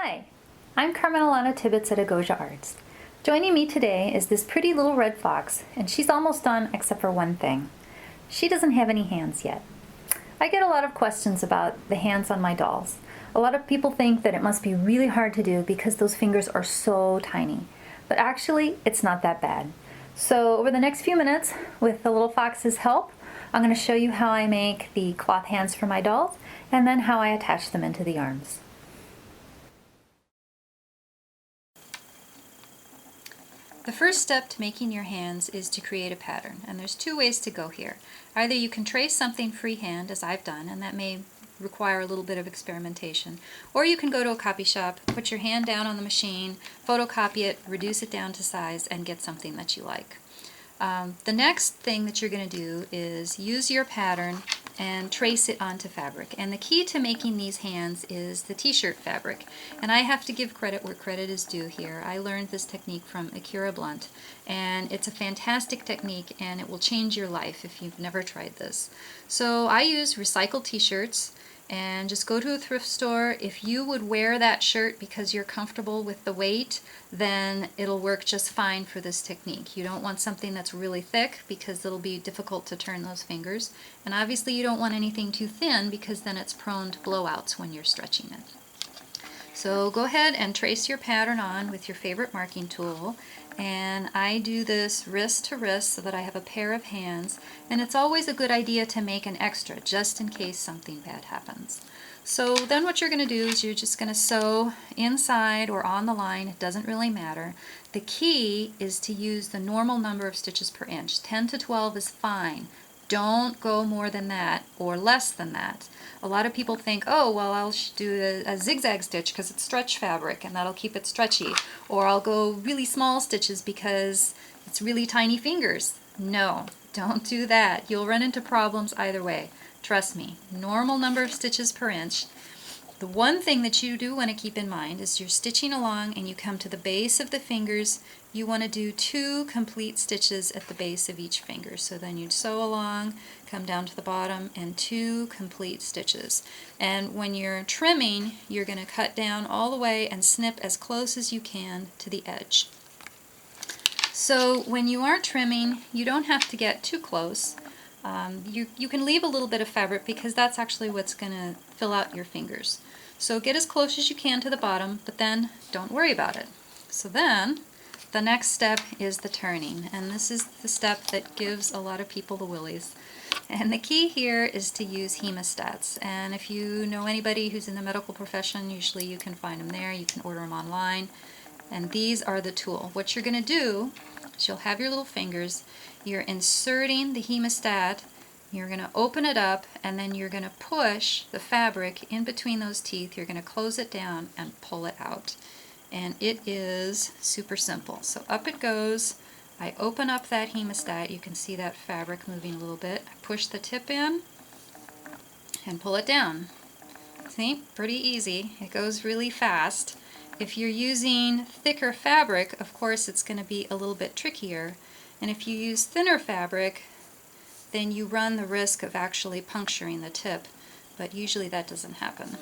Hi, I'm Carmen Alana Tibbets at Agosia Arts. Joining me today is this pretty little red fox, and she's almost done except for one thing. She doesn't have any hands yet. I get a lot of questions about the hands on my dolls. A lot of people think that it must be really hard to do because those fingers are so tiny. But actually, it's not that bad. So over the next few minutes, with the little fox's help, I'm going to show you how I make the cloth hands for my dolls, and then how I attach them into the arms. The first step to making your hands is to create a pattern, and there's two ways to go here. Either you can trace something freehand, as I've done, and that may require a little bit of experimentation, or you can go to a copy shop, put your hand down on the machine, photocopy it, reduce it down to size, and get something that you like. The next thing that you're going to do is use your pattern and trace it onto fabric. And the key to making these hands is the t-shirt fabric. And I have to give credit where credit is due here. I learned this technique from Akira Blunt, and it's a fantastic technique, and it will change your life if you've never tried this. So I use recycled t-shirts, and just go to a thrift store. If you would wear that shirt because you're comfortable with the weight, then it'll work just fine for this technique. You don't want something that's really thick because it'll be difficult to turn those fingers. And obviously you don't want anything too thin because then it's prone to blowouts when you're stretching it. So go ahead and trace your pattern on with your favorite marking tool. And I do this wrist to wrist so that I have a pair of hands, and it's always a good idea to make an extra just in case something bad happens. So then what you're going to do is you're just going to sew inside or on the line. It doesn't really matter. The key is to use the normal number of stitches per inch. 10 to 12 is fine. Don't go more than that or less than that. A lot of people think, oh, well, I'll do a zigzag stitch because it's stretch fabric and that'll keep it stretchy. Or I'll go really small stitches because it's really tiny fingers. No, don't do that. You'll run into problems either way. Trust me, normal number of stitches per inch. The one thing that you do want to keep in mind is you're stitching along and you come to the base of the fingers. You want to do 2 complete stitches at the base of each finger. So then you'd sew along, come down to the bottom, and 2 complete stitches. And when you're trimming, you're going to cut down all the way and snip as close as you can to the edge. So when you are trimming, you don't have to get too close. You can leave a little bit of fabric because that's actually what's going to fill out your fingers. So get as close as you can to the bottom, but then don't worry about it. So then the next step is the turning, and this is the step that gives a lot of people the willies. And the key here is to use hemostats, and if you know anybody who's in the medical profession, usually you can find them there. You can order them online, and these are the tool. What you're going to do is you'll have your little fingers, you're inserting the hemostat, you're going to open it up, and then you're going to push the fabric in between those teeth. You're going to close it down and pull it out. And it is super simple. So up it goes. I open up that hemostat. You can see that fabric moving a little bit. I push the tip in and pull it down. See? Pretty easy. It goes really fast. If you're using thicker fabric, of course it's going to be a little bit trickier. And if you use thinner fabric, then you run the risk of actually puncturing the tip, but usually that doesn't happen.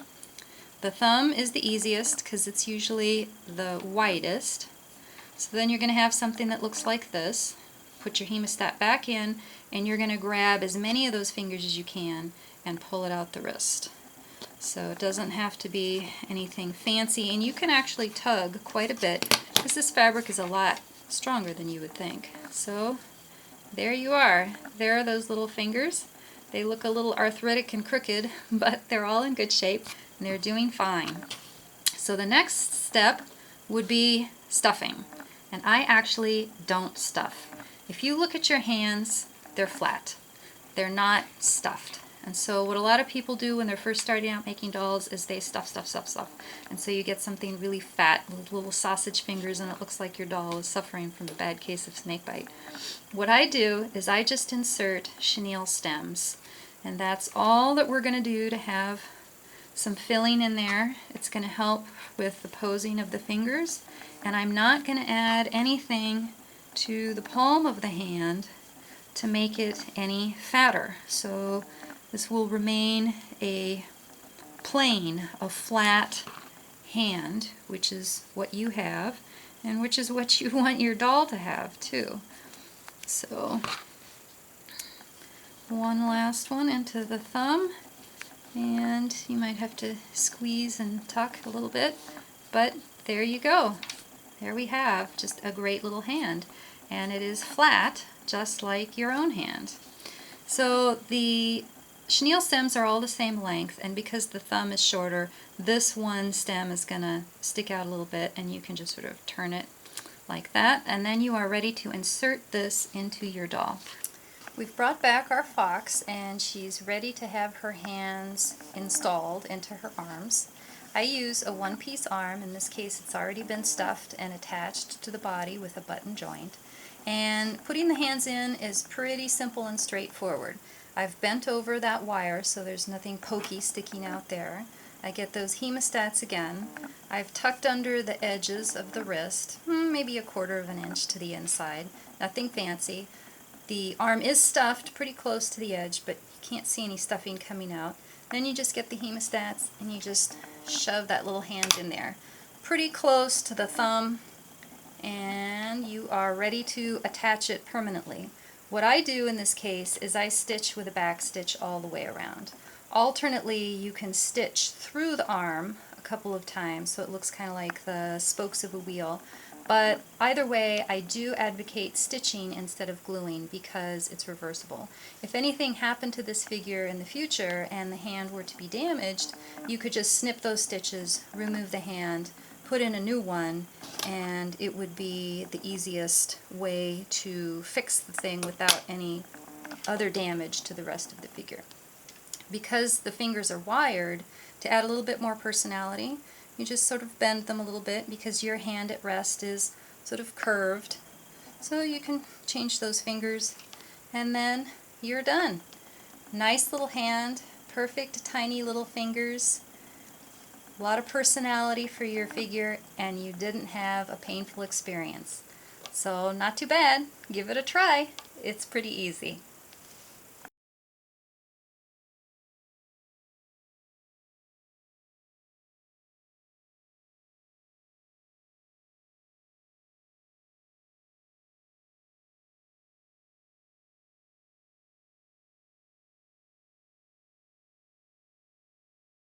The thumb is the easiest because it's usually the widest. So then you're going to have something that looks like this. Put your hemostat back in, and you're going to grab as many of those fingers as you can and pull it out the wrist. So it doesn't have to be anything fancy, and you can actually tug quite a bit because this fabric is a lot stronger than you would think. So there you are. There are those little fingers. They look a little arthritic and crooked, but they're all in good shape and they're doing fine. So the next step would be stuffing. And I actually don't stuff. If you look at your hands, they're flat. They're not stuffed. And so what a lot of people do when they're first starting out making dolls is they stuff. And so you get something really fat, little sausage fingers, and it looks like your doll is suffering from a bad case of snakebite. What I do is I just insert chenille stems. And that's all that we're going to do to have some filling in there. It's going to help with the posing of the fingers. And I'm not going to add anything to the palm of the hand to make it any fatter. So this will remain a plane of flat hand, which is what you have, and which is what you want your doll to have too. So one last one into the thumb, and you might have to squeeze and tuck a little bit, but there you go. There we have just a great little hand, and it is flat just like your own hand. So the chenille stems are all the same length, and because the thumb is shorter, this one stem is going to stick out a little bit, and you can just sort of turn it like that, and then you are ready to insert this into your doll. We've brought back our fox, and she's ready to have her hands installed into her arms. I use a one-piece arm. In this case, it's already been stuffed and attached to the body with a button joint. And putting the hands in is pretty simple and straightforward. I've bent over that wire so there's nothing pokey sticking out there. I get those hemostats again. I've tucked under the edges of the wrist, maybe 1/4 of an inch to the inside. Nothing fancy. The arm is stuffed pretty close to the edge, but you can't see any stuffing coming out. Then you just get the hemostats and you just shove that little hand in there, pretty close to the thumb, and you are ready to attach it permanently. What I do in this case is I stitch with a back stitch all the way around. Alternately, you can stitch through the arm a couple of times so it looks kind of like the spokes of a wheel. But either way, I do advocate stitching instead of gluing because it's reversible. If anything happened to this figure in the future and the hand were to be damaged, you could just snip those stitches, remove the hand, put in a new one, and it would be the easiest way to fix the thing without any other damage to the rest of the figure. Because the fingers are wired, to add a little bit more personality, you just sort of bend them a little bit because your hand at rest is sort of curved. So you can change those fingers, and then you're done. Nice little hand, perfect tiny little fingers, a lot of personality for your figure, and you didn't have a painful experience. So not too bad. Give it a try. It's pretty easy.